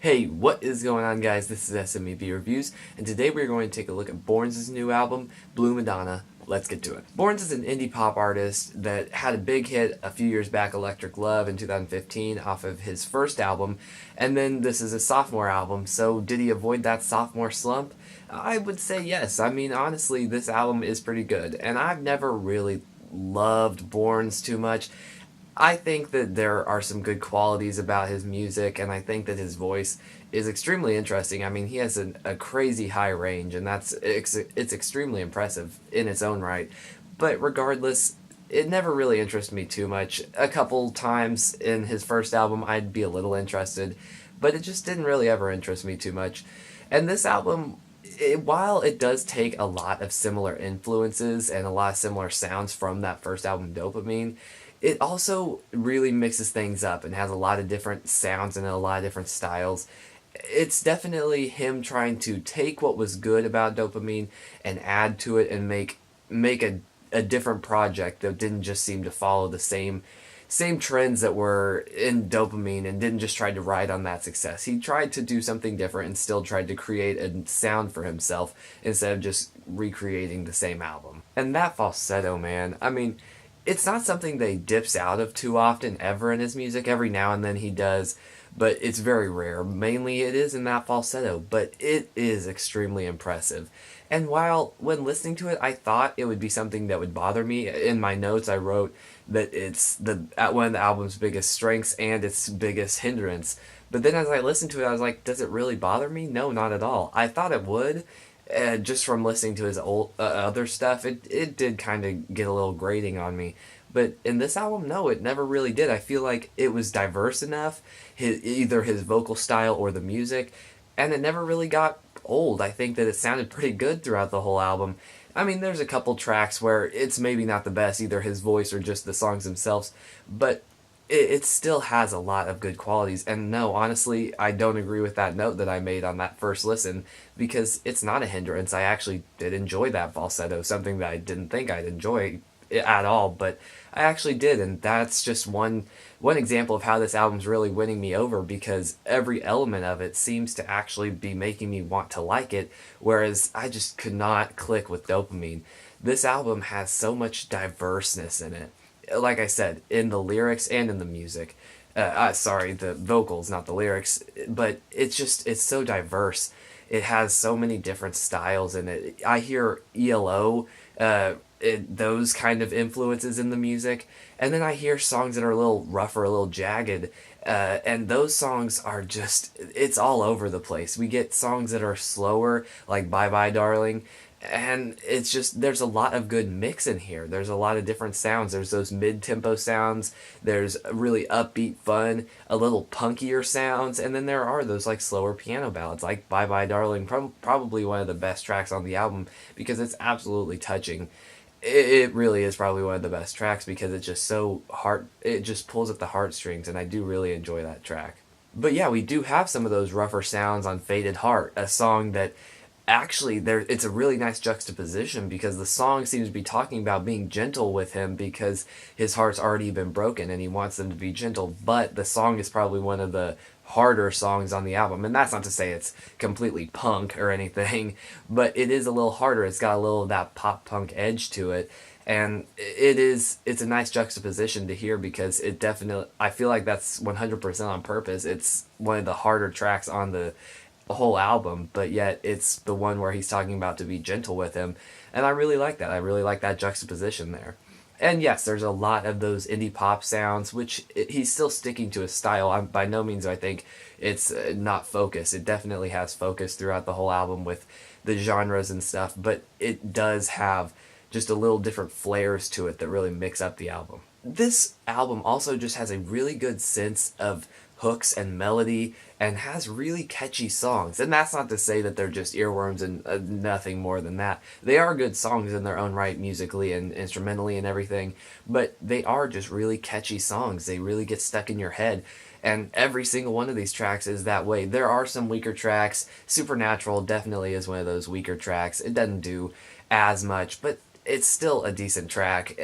Hey, what is going on, guys? This is SMEB Reviews, and today we're going to take a look at BØRNS' new album, Blue Madonna. Let's get to it. BØRNS is an indie pop artist that had a big hit a few years back, Electric Love, in 2015, off of his first album, and then this is a sophomore album, so did he avoid that sophomore slump? I would say yes. I mean, honestly, this album is pretty good, and I've never really loved BØRNS too much. I think that there are some good qualities about his music, and I think that his voice is extremely interesting. I mean, he has a crazy high range, and it's extremely impressive in its own right. But regardless, it never really interested me too much. A couple times in his first album, I'd be a little interested, but it just didn't really ever interest me too much. And this album, while it does take a lot of similar influences and a lot of similar sounds from that first album, Dopamine, it also really mixes things up and has a lot of different sounds and a lot of different styles. It's definitely him trying to take what was good about Dopamine and add to it and make a different project that didn't just seem to follow the same trends that were in Dopamine and didn't just try to ride on that success. He tried to do something different and still tried to create a sound for himself instead of just recreating the same album. And that falsetto, man, I mean, it's not something that he dips out of too often ever in his music. Every now and then he does, but it's very rare. Mainly it is in that falsetto, but it is extremely impressive. And when listening to it, I thought it would be something that would bother me. In my notes, I wrote that it's one of the album's biggest strengths and its biggest hindrance. But then as I listened to it, I was like, does it really bother me? No, not at all. I thought it would. Just from listening to his old other stuff, it did kind of get a little grating on me. But in this album, no, it never really did. I feel like it was diverse enough, either his vocal style or the music, and it never really got old. I think that it sounded pretty good throughout the whole album. I mean, there's a couple tracks where it's maybe not the best, either his voice or just the songs themselves, but it still has a lot of good qualities. And no, honestly, I don't agree with that note that I made on that first listen, because it's not a hindrance. I actually did enjoy that falsetto, something that I didn't think I'd enjoy at all, but I actually did. And that's just one example of how this album's really winning me over, because every element of it seems to actually be making me want to like it, whereas I just could not click with Dopamine. This album has so much diverseness in it, like I said, in the lyrics and in the music. Sorry, the vocals, not the lyrics, but it's so diverse. It has so many different styles in it. I hear ELO, those kind of influences in the music, and then I hear songs that are a little rougher, a little jagged, and those songs are just, it's all over the place. We get songs that are slower, like Bye Bye Darling, and it's just, there's a lot of good mix in here. There's a lot of different sounds. There's those mid-tempo sounds, there's really upbeat fun, a little punkier sounds, and then there are those like slower piano ballads, like Bye Bye Darling, probably one of the best tracks on the album, because it's absolutely touching. It really is probably one of the best tracks, because it's just so it just pulls at the heartstrings, and I do really enjoy that track. But yeah, we do have some of those rougher sounds on Faded Heart, a song that actually it's a really nice juxtaposition, because the song seems to be talking about being gentle with him because his heart's already been broken and he wants them to be gentle, but the song is probably one of the harder songs on the album. And that's not to say it's completely punk or anything, but it is a little harder. It's got a little of that pop punk edge to it, and it's a nice juxtaposition to hear, because it definitely, I feel like that's 100% on purpose. It's one of the harder tracks on the whole album, but yet it's the one where he's talking about to be gentle with him, and I really like that. I really like that juxtaposition there. And yes, there's a lot of those indie pop sounds, which he's still sticking to his style. By no means I think it's not focus. It definitely has focus throughout the whole album with the genres and stuff, but it does have just a little different flares to it that really mix up the album. This album also just has a really good sense of hooks and melody, and has really catchy songs. And that's not to say that they're just earworms and nothing more than that. They are good songs in their own right, musically and instrumentally and everything, but they are just really catchy songs. They really get stuck in your head, and every single one of these tracks is that way. There are some weaker tracks. Supernatural definitely is one of those weaker tracks. It doesn't do as much, but it's still a decent track.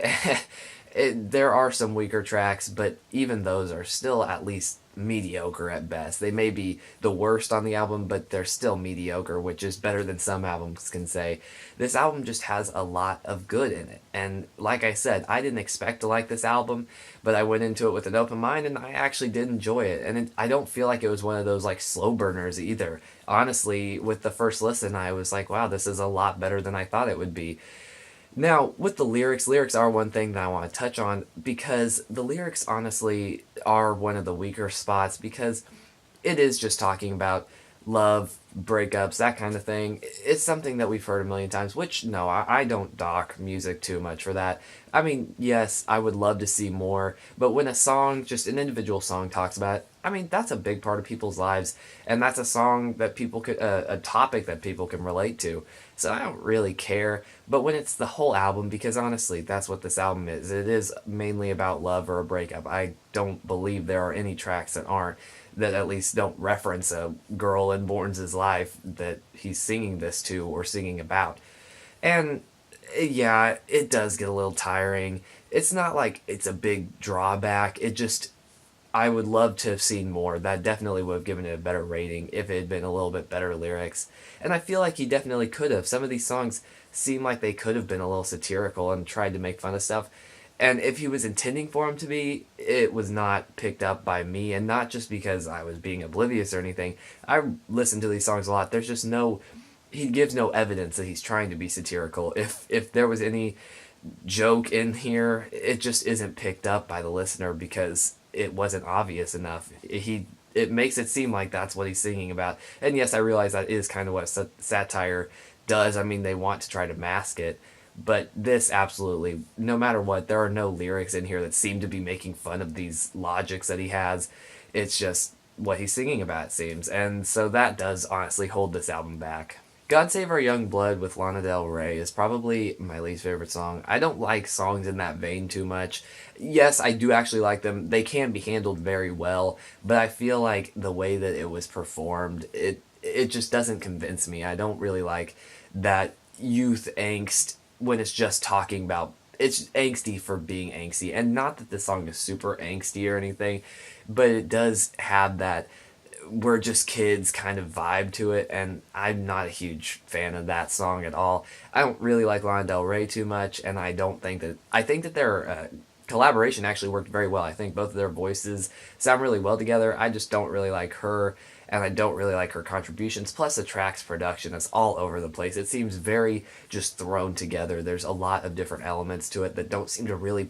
There are some weaker tracks, but even those are still at least mediocre at best. They may be the worst on the album, but they're still mediocre, which is better than some albums can say. This album just has a lot of good in it. And like I said, I didn't expect to like this album, but I went into it with an open mind and I actually did enjoy it. And I don't feel like it was one of those like slow burners either. Honestly, with the first listen, I was like, wow, this is a lot better than I thought it would be. Now, with the lyrics are one thing that I want to touch on because the lyrics honestly are one of the weaker spots because it is just talking about love, breakups, that kind of thing. It's something that we've heard a million times, which, no, I don't dock music too much for that. I mean, yes, I would love to see more, but when a song, just an individual song talks about it, I mean, that's a big part of people's lives, and that's a song that people could, a topic that people can relate to. So I don't really care, but when it's the whole album, because honestly, that's what this album is. It is mainly about love or a breakup. I don't believe there are any tracks that aren't, that at least don't reference a girl in BØRNS' life that he's singing this to or singing about. And yeah, it does get a little tiring. It's not like it's a big drawback. It just, I would love to have seen more. That definitely would have given it a better rating if it had been a little bit better lyrics. And I feel like he definitely could have. Some of these songs seem like they could have been a little satirical and tried to make fun of stuff. And if he was intending for him to be, it was not picked up by me. And not just because I was being oblivious or anything. I listen to these songs a lot. There's just no, he gives no evidence that he's trying to be satirical. If there was any joke in here, it just isn't picked up by the listener because it wasn't obvious enough. It makes it seem like that's what he's singing about. And yes, I realize that is kind of what satire does. I mean, they want to try to mask it. But this absolutely, no matter what, there are no lyrics in here that seem to be making fun of these logics that he has. It's just what he's singing about, it seems. And so that does honestly hold this album back. God Save Our Young Blood with Lana Del Rey is probably my least favorite song. I don't like songs in that vein too much. Yes, I do actually like them. They can be handled very well, but I feel like the way that it was performed, it just doesn't convince me. I don't really like that youth angst when it's just talking about, it's angsty for being angsty. And not that this song is super angsty or anything, but it does have that we're just kids kind of vibe to it, and I'm not a huge fan of that song at all. I don't really like Lana Del Rey too much, and I think that their collaboration actually worked very well. I think both of their voices sound really well together. I just don't really like her, and I don't really like her contributions. Plus the track's production is all over the place. It seems very just thrown together. There's a lot of different elements to it that don't seem to really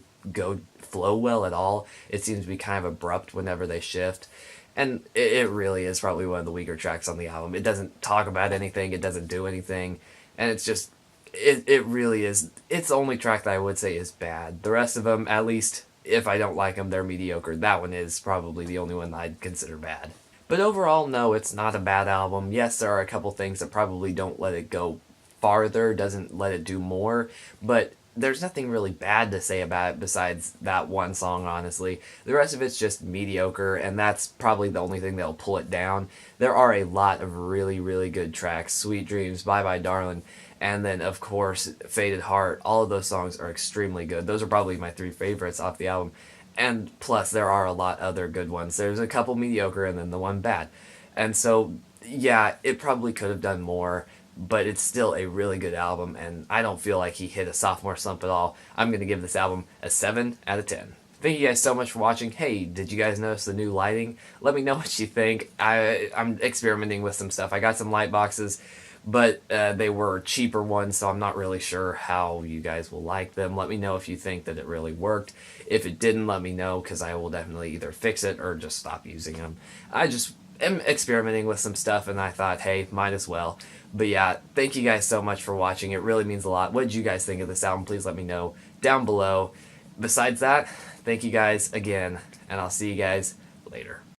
flow well at all. It seems to be kind of abrupt whenever they shift. And it really is probably one of the weaker tracks on the album. It doesn't talk about anything, it doesn't do anything, and it's just, it really is, it's the only track that I would say is bad. The rest of them, at least, if I don't like them, they're mediocre. That one is probably the only one I'd consider bad. But overall, no, it's not a bad album. Yes, there are a couple things that probably don't let it go farther, doesn't let it do more, but there's nothing really bad to say about it besides that one song, honestly. The rest of it's just mediocre, and that's probably the only thing that'll pull it down. There are a lot of really, really good tracks. Sweet Dreams, Bye Bye Darling, and then, of course, Faded Heart. All of those songs are extremely good. Those are probably my 3 favorites off the album. And plus, there are a lot other good ones. There's a couple mediocre and then the one bad. And so, yeah, it probably could have done more, but it's still a really good album, and I don't feel like he hit a sophomore slump at all. I'm going to give this album a 7 out of 10. Thank you guys so much for watching. Hey, did you guys notice the new lighting? Let me know what you think. I'm experimenting with some stuff. I got some light boxes, but they were cheaper ones, so I'm not really sure how you guys will like them. Let me know if you think that it really worked. If it didn't, let me know, because I will definitely either fix it or just stop using them. I just am experimenting with some stuff, and I thought, hey, might as well. But yeah, thank you guys so much for watching. It really means a lot. What did you guys think of this album? Please let me know down below. Besides that, thank you guys again, and I'll see you guys later.